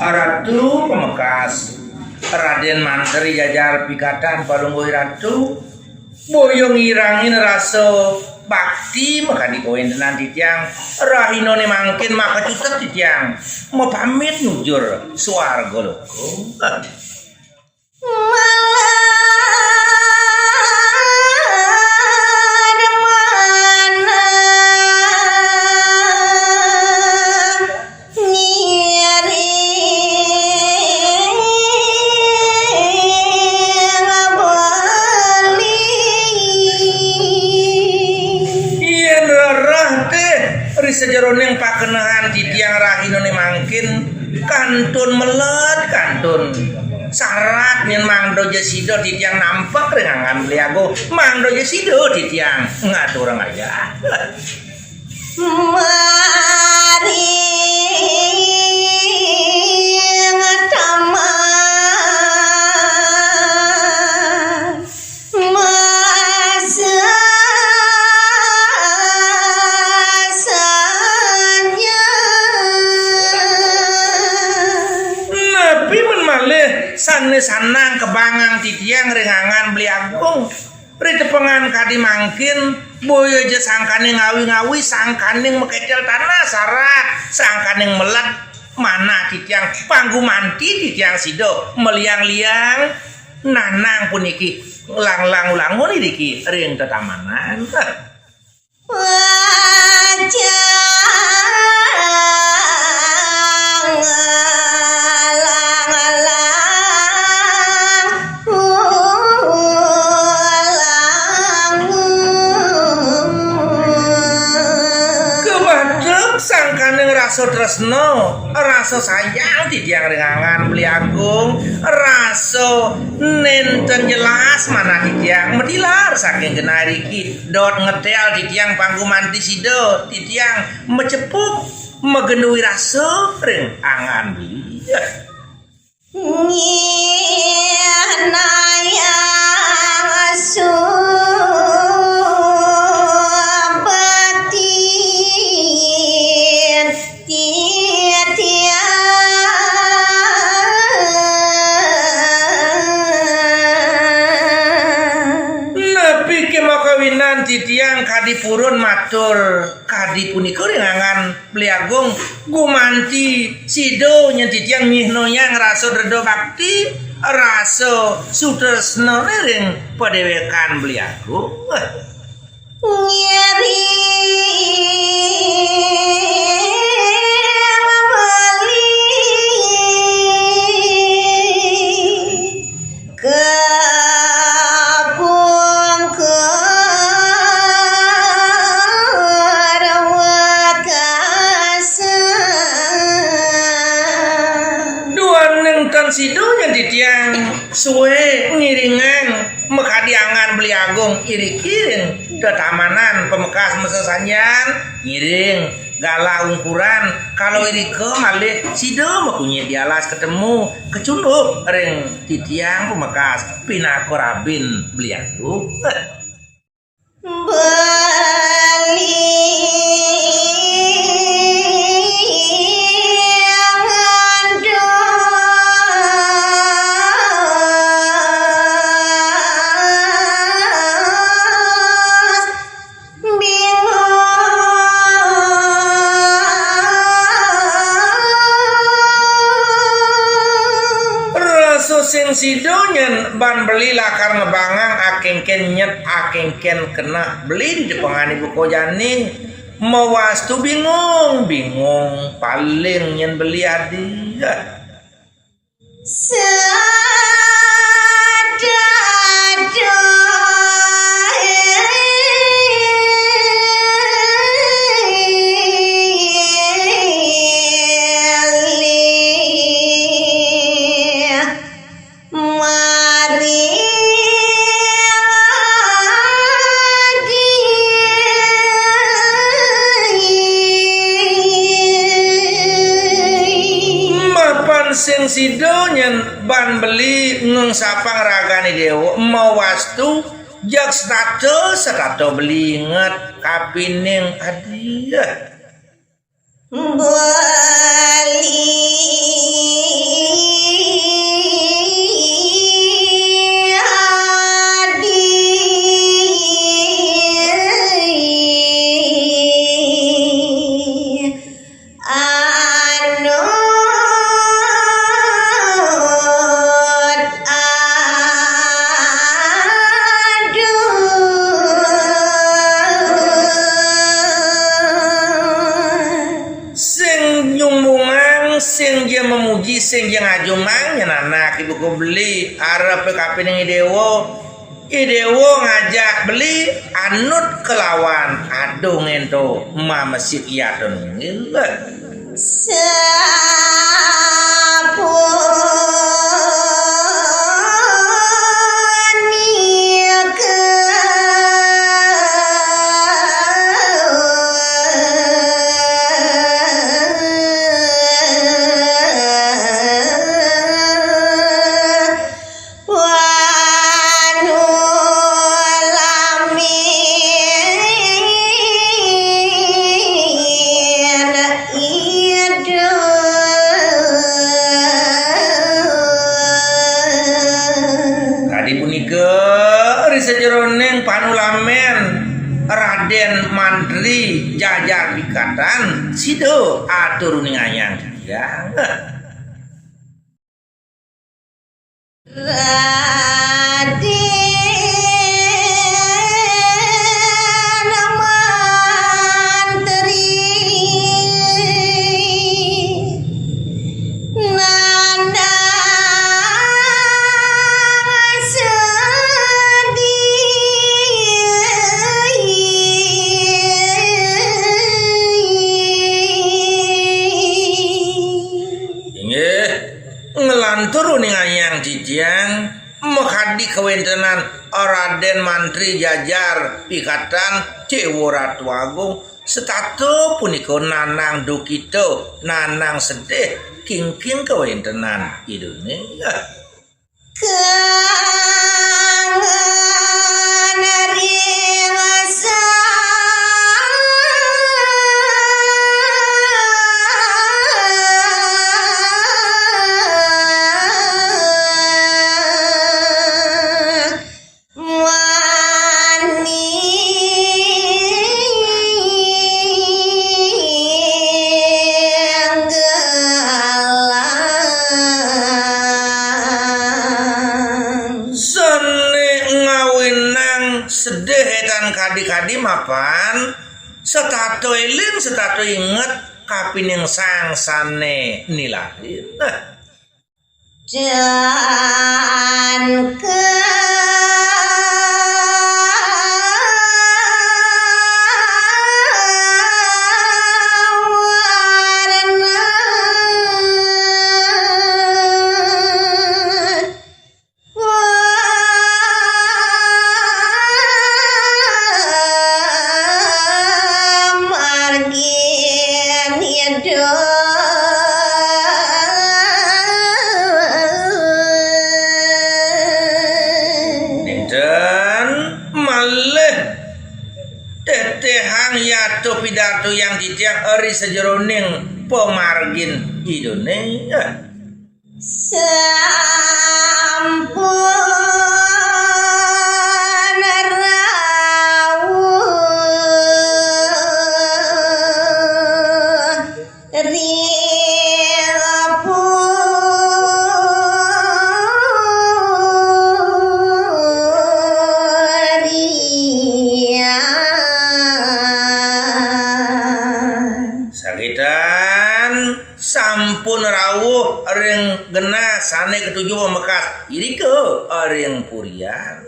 Ratu Pamekas Raden Mantri jajar pikatan palungguh ratu boyong irangin rasa bakti maka dikoin tenan titiang rahinone mangkin maka cutet titiang mau pamit nujur swarga loko sejeroning pakenahan di tiang rahinone mangkin kantun melet kantun syarat nyen mangdo jesido di tiang nampak rengangan beliago mangdo jesido di tiang ngatur orang aja mari sanang kebangang titiang rengangan beli agung ritepengan kadi mangkin boyo aja sangkaning ngawi-ngawi sangkaning mekecel tanah sarat sangkaning melat mana titiang panggu manti titiang sido meliang-liang nanang puniki lang-lang-ulangun iki ring tetamanan wajah rasa tresno, rasa sayang di tiang rengangan beli agung, rasa nenten jelas mana di tiang medilar saking genariki dot ngetel di tiang panggu manti sido di tiang mecepuk megenui rasa rengangan beli nayang asuh titiang kadi purun matur kadi punika rengangan beli agung gumanti sido nyen titiang nyihno yang rasa redo bakti rasa sutresna ring padewekan beli agung nyeri sidonya di tiang suwe ngiringan mekadiangan beli agung iri-kiring tetamanan Pamekas mesesanyan ngiring gala ungkuran kalau iri ke malih sido makunya di alas ketemu kecunduk ring di tiang Pamekas pinako rabin beli agung beli sing sidonyen ban beli lakar ngebangang akengken nyet akengken kena beli di depangan ibu kojani mewastu bingung paling nyen beli adi sing sidonyen ban beli ngengsapang ragani dewa mau wastu jak stato beli inget kapining hadiah bali sing dia memuji sing dia ngajumang anak ibu ku beli arep PKP ning idewo ngajak beli anut kelawan aduh ngento ma masjid iya don ngile sejeroning panulamen Raden Mantri jajar pikatan sido atur ningayang ya turun yang jijang mekadi kewentenan Raden Mantri jajar pikatan Dewaratu Agung setatu punika nanang dukito nanang sedih king kewentenan Indonesia sedehetan kadi-kadi mapan setato eling setato inget kapining sang sane nilahin dan pidato yang dijak eri sejeroning pemargin Indonesia sampun rawuh ring genah sane ketujuh Mekas iri ke ring purian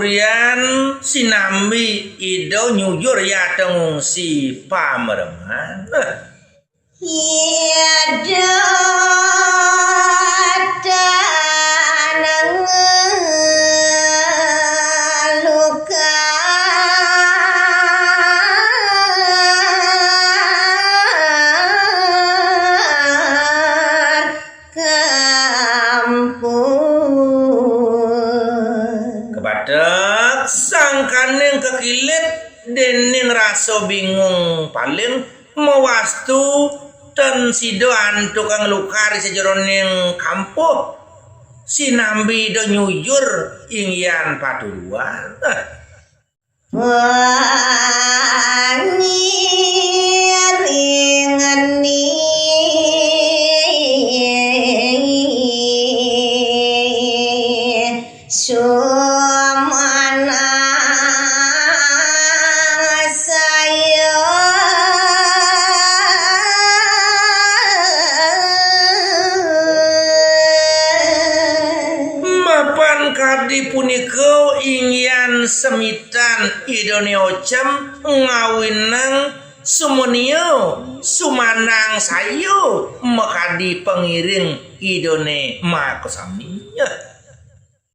purian sinambi ido nyujur ya tengungsi pamerengan ido sangkaning kekilit dening rasa bingung paling mewastu dan sidoan tukang lukari sejeroning kampuh sinambi do nyujur ingyan paturuan. Wanyir ingeni sumana saya Mapan kadi punika ingyan semitan idone ocem ngawinang sumunio sumanang sayu makadi pengiring idone makosami.